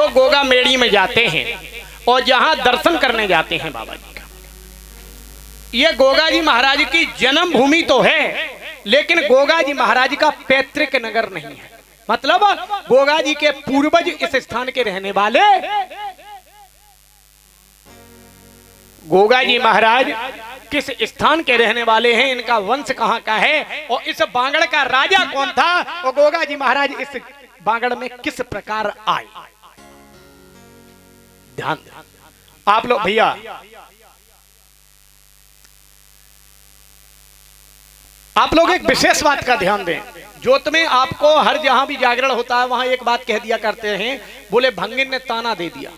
लोग गोगा मेड़ी में जाते हैं और जहां दर्शन करने जाते हैं बाबा जी का, ये गोगा जी महाराज की जन्मभूमि तो है, लेकिन गोगा जी महाराज का पैतृक नगर नहीं है। मतलब गोगा जी के पूर्वज इस स्थान के रहने वाले, गोगा जी महाराज किस स्थान के रहने वाले हैं, इनका वंश कहां का है, और इस बांगड़ का राजा कौन था, और गोगा जी महाराज इस बांगड़ में किस प्रकार आए। ध्यान आप लोग भैया, आप लोग एक विशेष बात का ध्यान दें। जोत में आपको हर जहां भी जागरण होता है वहां एक बात कह दिया करते हैं, बोले भंगिन ने ताना दे दिया।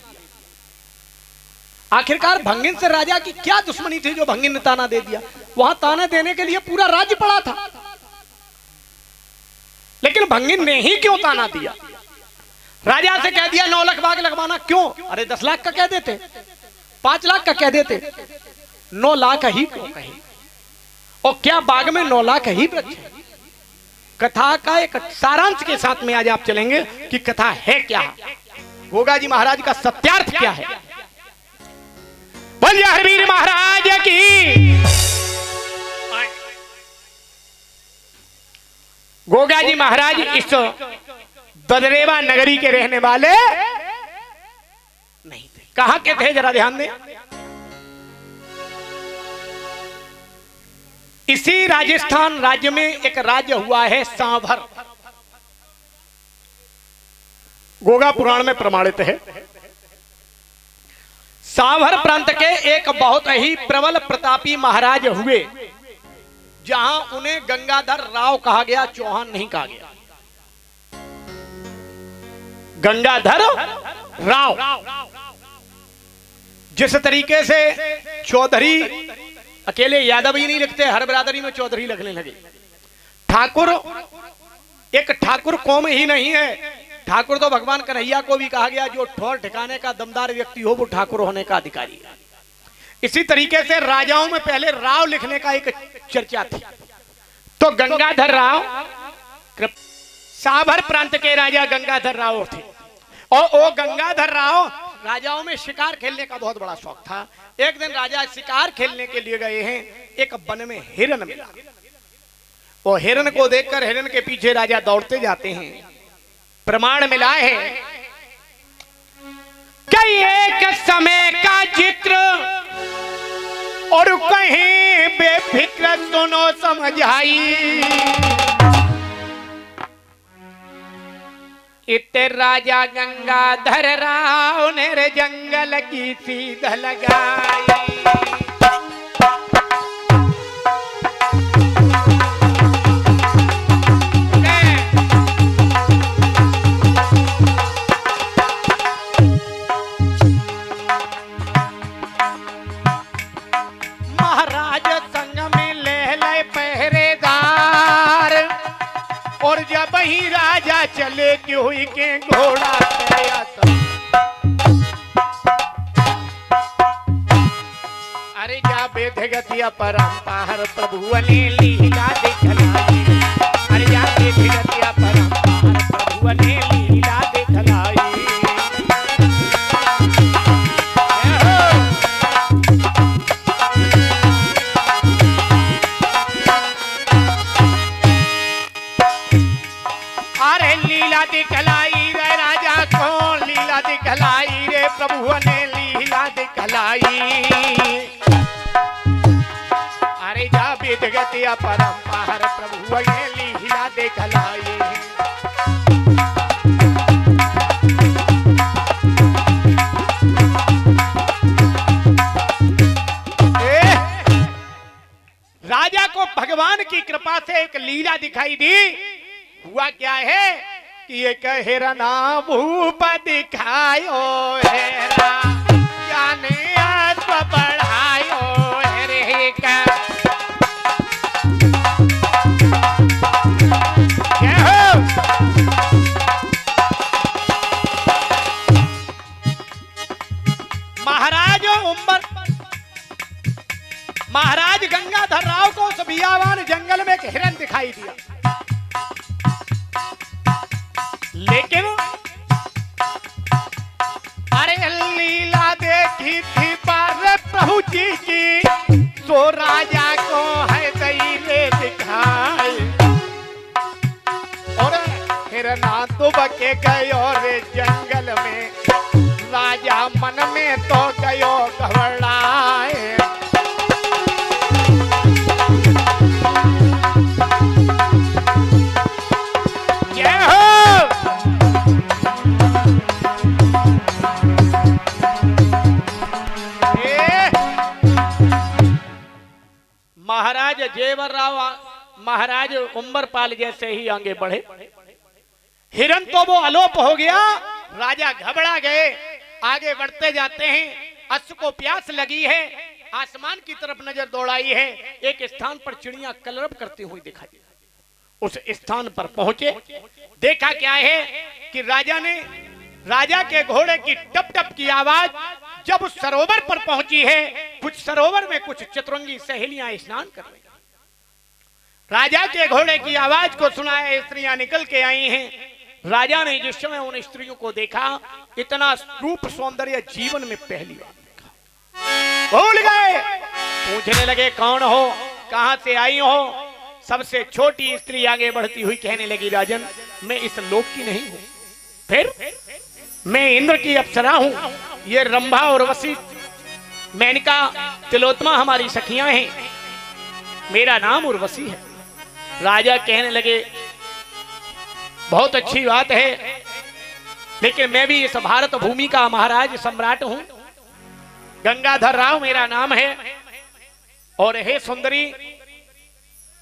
आखिरकार भंगिन से राजा की क्या दुश्मनी थी जो भंगिन ने ताना दे दिया? वहां ताना देने के लिए पूरा राज्य पड़ा था, लेकिन भंगिन ने ही क्यों ताना दिया? राजा से कह दिया 9 लाख बाग लगवाना, क्यों? अरे 10 लाख का कह देते, 5 लाख का कह देते, 9 लाख ही क्यों कहे? और क्या बाग में 9 लाख ही वृक्ष है? कथा का एक सारांश के साथ में आज आप चलेंगे कि कथा है क्या, गोगा जी महाराज का सत्यार्थ क्या है। बोलिए हरवीर महाराज की। गोगा जी महाराज इस ददरेवा नगरी के रहने वाले नहीं थे। कहां के थे जरा ध्यान दें। इसी राजस्थान राज्य में एक राज्य हुआ है सांभर, गोगा पुराण में प्रमाणित है। सांभर प्रांत के एक बहुत ही प्रबल प्रतापी महाराज हुए, जहां उन्हें गंगाधर राव कहा गया, चौहान नहीं कहा गया। गंगाधर राव, जिस तरीके से चौधरी अकेले यादव ही नहीं लिखते, हर बिरादरी में चौधरी लगने लगे। ठाकुर एक ठाकुर कौम ही नहीं है, ठाकुर तो भगवान कन्हैया को भी कहा गया, जो ठौर ठिकाने का दमदार व्यक्ति हो वो ठाकुर होने का अधिकारी है। इसी तरीके से राजाओं में पहले राव लिखने का एक चर्चा थी। तो गंगाधर राव सांभर प्रांत के राजा गंगाधर राव थे, और वो गंगाधर राव राजाओं में शिकार खेलने का बहुत बड़ा शौक था। एक दिन राजा शिकार खेलने के लिए गए हैं, एक वन में हिरन मिला। वो हिरन को देखकर हिरन के पीछे राजा दौड़ते जाते हैं। प्रमाण मिला है कई एक समय का जिक्र, और कहीं बेफिक्र सुनो समझाई। इतने राजा गंगाधर राव ने जंगल की सीध लगाई। महाराज संग में ले पहरेदार, और जब ही राजा चले कि हुई के घोड़ा गया। अरे जा बेधगतिया परंपार प्रभु ने लीला दिखलाई। अरे जा बेधगतिया परंपार प्रभु ने लीला दिखलाई। लीला दिखलाई रे राजा को, लीला दिखलाई रे प्रभु ने लीला दिखलाई। अरे जा विधगतिया परंपार प्रभु ने लीला दिखलाई। राजा को भगवान की कृपा से एक लीला दिखाई दी। हुआ क्या है कि एक हिरना भूप दिखायो हेरा, जाने आत्म बढ़ायो हेरे का। क्या हो? महाराज गंगाधर राव को उस बियावान जंगल में एक हिरन दिखाई दिया, लेकिन खुशी की सो राजा को है दईले दिखाई। और हिरना दुब के गयो रे जंगल में, राजा मन में तो गयो घबराए। महाराज जेवरराव महाराज उम्बरपाल जैसे ही आगे बढ़े। हिरन तो वो अलोप हो गया, राजा घबरा गए। आगे बढ़ते जाते हैं, अश्व को प्यास लगी है, आसमान की तरफ नजर दौड़ाई है। एक स्थान पर चिड़िया कलरव करती हुई दिखाई। उस स्थान पर पहुंचे, देखा क्या है कि राजा के घोड़े की टप टप की आवाज जब उस सरोवर पर पहुंची है, कुछ सरोवर में कुछ चतुरंगी सहेलियां स्नान कर रही। राजा के घोड़े की आवाज को सुना है, स्त्रियां निकल के आई हैं। राजा ने जिस समय उन स्त्रियों को देखा, इतना रूप सौंदर्य जीवन में पहली बार देखा। भूल गए, पूछने लगे कौन हो, कहां से आई हो। सबसे छोटी स्त्री आगे बढ़ती हुई कहने लगी, राजन मैं इस लोक की नहीं हूं, फिर मैं इंद्र की अप्सरा हूं। ये रंभा और वसी, मेनका, तिलोत्तमा हमारी सखियां हैं, मेरा नाम उर्वशी है। राजा कहने लगे बहुत अच्छी बात है, लेकिन मैं भी इस भारत भूमि का महाराज सम्राट हूं, गंगाधर राव मेरा नाम है। और हे सुंदरी,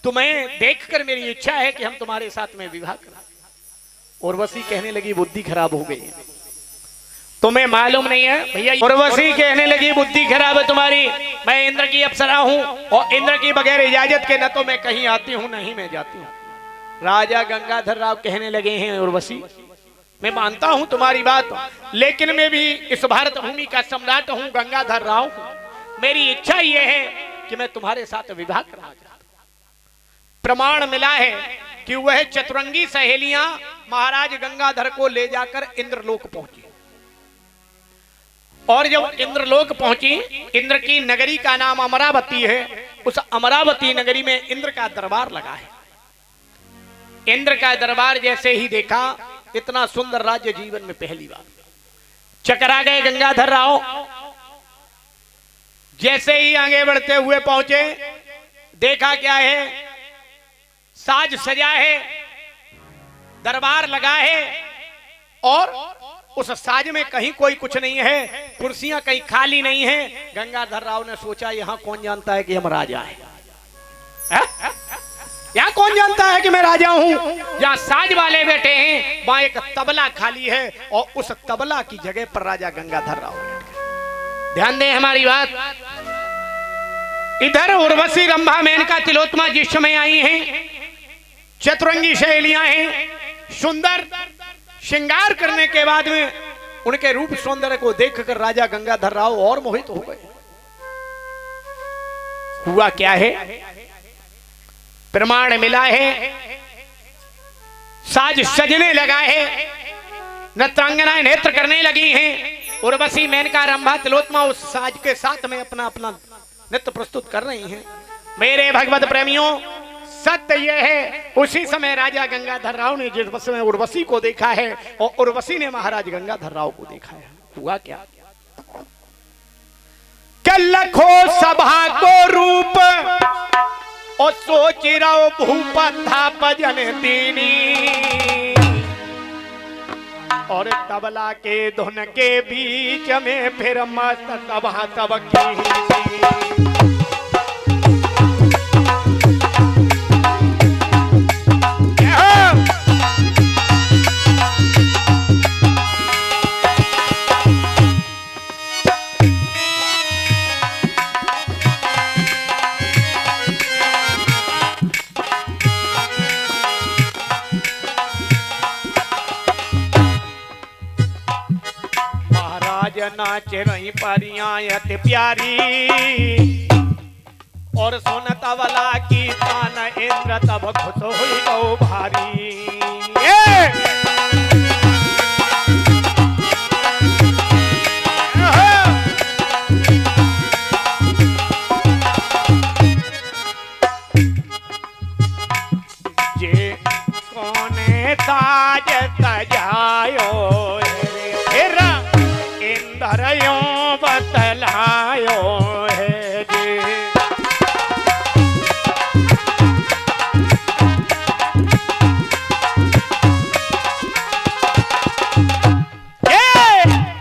तुम्हें देखकर मेरी इच्छा है कि हम तुम्हारे साथ में विवाह करें। उर्वशी कहने लगी बुद्धि खराब हो गई, तुम्हें मालूम नहीं है भैया। उर्वशी कहने लगी बुद्धि खराब है तुम्हारी, मैं इंद्र की अप्सरा हूं और इंद्र की बगैर इजाजत के न तो मैं कहीं आती हूं नहीं मैं जाती हूं। राजा गंगाधर राव कहने लगे हैं, उर्वशी मैं मानता हूं तुम्हारी बात, लेकिन मैं भी इस भारत भूमि का सम्राट हूं, गंगाधर राव हूं। मेरी इच्छा यह है कि मैं तुम्हारे साथ विवाह करना चाहता हूं। प्रमाण मिला है कि वह चतुरंगी सहेलियां महाराज गंगाधर को ले जाकर इंद्रलोक पहुंची। और जब इंद्रलोक पहुंची, इंद्र की नगरी का नाम अमरावती है, उस अमरावती नगरी में इंद्र का दरबार लगा है। इंद्र का दरबार जैसे ही देखा, इतना सुंदर राज्य जीवन में पहली बार। चकरा गए गंगाधर राव। जैसे ही आगे बढ़ते हुए पहुंचे, देखा क्या है, साज सजा है, दरबार लगा है, और उस साज में कहीं कोई कुछ नहीं है, कुर्सियां कहीं खाली नहीं है। गंगाधर राव ने सोचा यहां कौन जानता है कि हम राजा हैं? यहाँ कौन जानता है कि मैं राजा हूं? यहाँ साज वाले बैठे हैं, वहां एक तबला खाली है, और उस तबला की जगह पर राजा गंगाधर राव बैठ गए। ध्यान दें हमारी बात। इधर उर्वशी, रंभा, मेनका, तिलोत्तमा जिस समय आई हैं, चतुरंगी शैलियां हैं, सुंदर श्रृंगार करने के बाद में उनके रूप सौंदर्य को देखकर राजा गंगाधर राव और मोहित हो गए। हुआ क्या है, प्रमाण मिला है, साज सजने लगा है, नृत्यांगनाएं नृत्य करने लगी हैं। उर्वशी, मेनका, रंभा, तिलोत्तमा उस साज के साथ में अपना अपना नृत्य प्रस्तुत कर रही हैं। मेरे भगवत प्रेमियों, सत्य यह है, उसी समय राजा गंगाधर राव ने जिस समय उर्वशी को देखा है, और उर्वशी ने महाराज गंगाधर राव को देखा है। हुआ क्या, लखो सभा को रूप और सोच रहो भूप था भजन दीनी, और तबला के धुन के बीच में फिर मस्त सभा सबकी। नाच रही परियां अति प्यारी, और सुन तबला की तान इंद्र तब खुश हुई गौ भारी।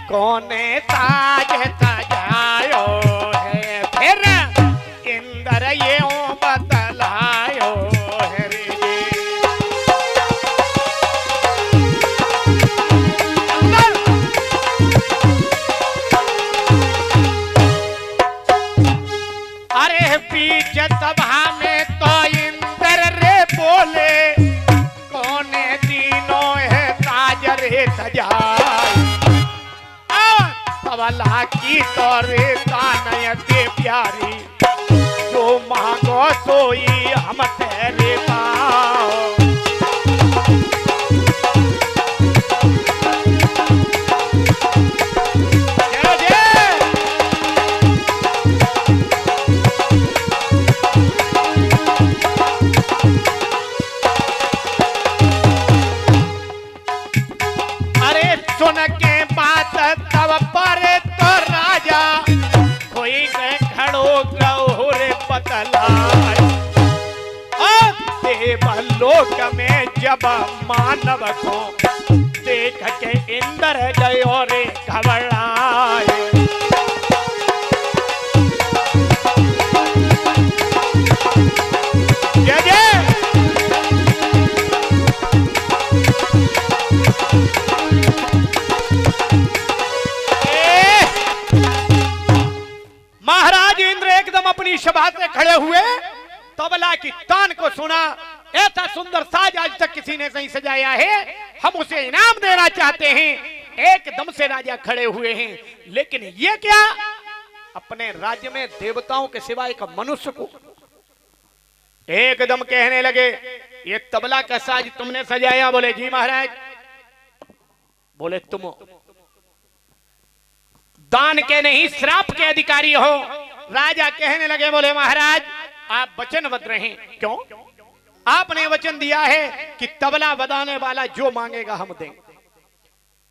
कोने ताज सजायो है, फिर इंद्र ये बतलायो है रे। अरे बीच सभा में तो इंद्र रे बोले, कोने तीनों है ताज रे सजाए, तबला की तो रे तानयते प्यारी, जो मांगो सोई हम तेरे पाओ। अरे सुन के बात तब पर तो राजा कोई खड़ो गौर बतलाए, देवलोक में जब मानव को देख के इंद्र गयो रे घबराए। जय जय। महाराज इंद्र एकदम अपनी सभा से खड़े हुए, तबला की तान को सुना, ऐसा सुंदर साज आज तक किसी ने नहीं सजाया है, हम उसे इनाम देना चाहते हैं। एकदम से राजा खड़े हुए हैं, लेकिन ये क्या, अपने राज्य में देवताओं के सिवा एक मनुष्य को एकदम कहने लगे, ये तबला का साज तुमने सजाया? बोले जी महाराज। बोले तुम दान के नहीं श्राप के अधिकारी हो। राजा कहने लगे, बोले महाराज आप वचनबद्ध रहें। क्यों? आपने वचन दिया है कि तबला बजाने वाला जो मांगेगा हम देंगे।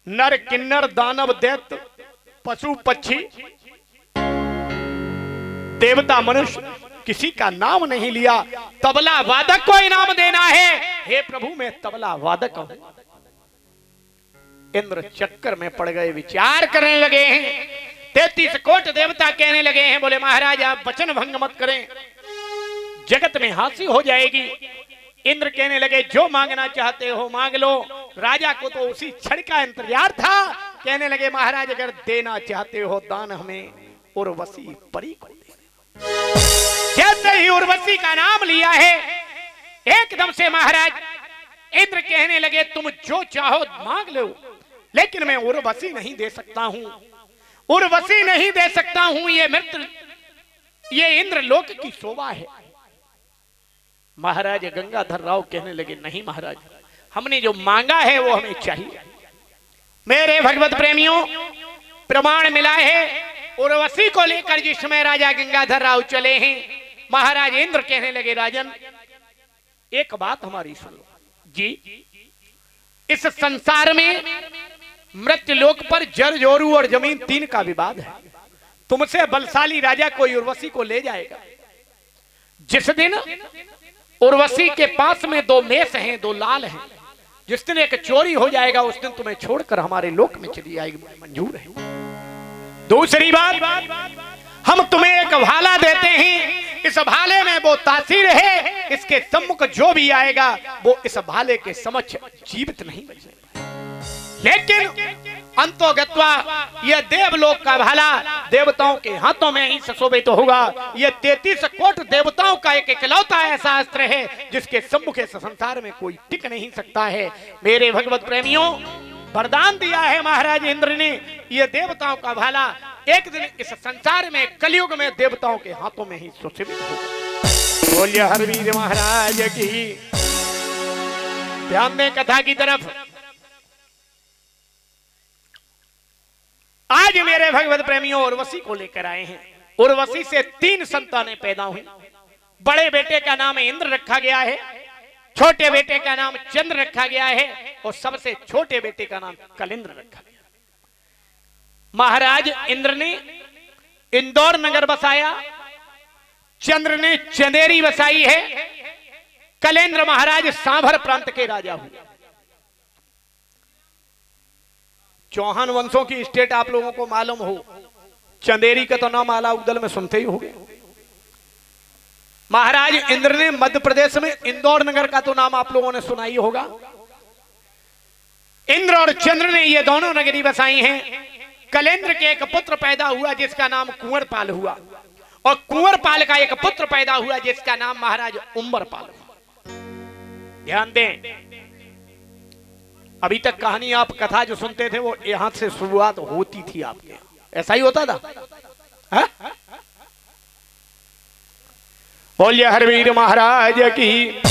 नर किन्नर दानव दैत्य पशु पक्षी देवता मनुष्य किसी का नाम नहीं लिया, तबला वादक को इनाम देना है। हे प्रभु मैं तबला वादक हूं। इंद्र चक्कर में पड़ गए, विचार करने लगे हैं। 33 कोट देवता कहने लगे हैं, बोले महाराज आप वचन भंग मत करें, जगत में हांसी हो जाएगी। इंद्र कहने लगे जो मांगना चाहते हो मांग लो। राजा को तो उसी क्षण का इंतजार था। कहने लगे महाराज अगर देना चाहते हो दान हमें उर्वशी परी को दे। जैसे ही उर्वशी का नाम लिया है, एकदम से महाराज इंद्र कहने लगे तुम जो चाहो मांग लो, लेकिन मैं उर्वशी नहीं दे सकता हूं, उर्वशी नहीं दे सकता हूं। ये इंद्र लोक की शोभा है। महाराज गंगाधर राव कहने लगे नहीं महाराज, हमने जो मांगा है वो हमें चाहिए। मेरे भगवत प्रेमियों, प्रमाण मिला है उर्वशी को लेकर जिस समय राजा गंगाधर राव चले हैं, महाराज इंद्र कहने लगे राजन एक बात हमारी सुनो जी। इस संसार में मृत्यु लोक पर जर जोरू और जमीन तीन का विवाद है। तुमसे बलशाली राजा कोई उर्वशी को ले जाएगा। जिस दिन उर्वशी के पास में 2 मेष हैं, 2 लाल हैं, जिस दिन एक चोरी हो जाएगा उस दिन तुम्हें छोड़कर हमारे लोक में चली जाएगी, मंजूर है। दूसरी बात, हम तुम्हें एक भाला देते हैं, इस भाले में वो तासीर है, इसके सम्मुख जो भी आएगा वो इस भाले के समक्ष जीवित नहीं बचेगा। लेकिन अंतोगत्वा यह देवलोक का भाला देवताओं के हाथों में ही सुशोभित होगा। यह 33 कोट देवताओं का एक इकलौता ऐसा अस्त्र है जिसके सम्मुख इस संसार में कोई टिक नहीं सकता है। मेरे भगवत प्रेमियों, वरदान दिया है महाराज इंद्र ने, यह देवताओं का भाला एक दिन इस संसार में कलयुग में देवताओं के हाथों में ही सुशोभित होगा। बोलिए हरवीर महाराज की। ध्यान दें कथा की तरफ। आज मेरे भगवत प्रेमियों उर्वशी को लेकर आए हैं। उर्वशी से 3 संतानें पैदा हुई। बड़े बेटे का नाम इंद्र रखा गया है, छोटे बेटे का नाम चंद्र रखा गया है और सबसे छोटे बेटे का नाम कलिंद्र रखा गया। महाराज इंद्र ने इंदौर नगर बसाया, चंद्र ने चंदेरी बसाई है, कलिंद्र महाराज सांभर प्रांत के राजा हुए। चौहान वंशों की स्टेट आप लोगों को मालूम हो, चंदेरी का तो नाम आला उदल में सुनते ही होंगे। महाराज इंद्र ने मध्य प्रदेश में इंदौर नगर का तो नाम आप लोगों ने सुना ही होगा। इंद्र और चंद्र ने ये दोनों नगरी बसाई हैं। कलेंद्र के एक पुत्र पैदा हुआ जिसका नाम कुंवरपाल हुआ, और कुंवरपाल का एक पुत्र पैदा हुआ जिसका नाम महाराज उम्बरपाल हुआ। ध्यान दें, अभी तक कहानी आप कथा जो सुनते थे वो यहां से शुरुआत होती थी आपके यहाँ, ऐसा ही होता था। बोलिए हरवीर महाराज की।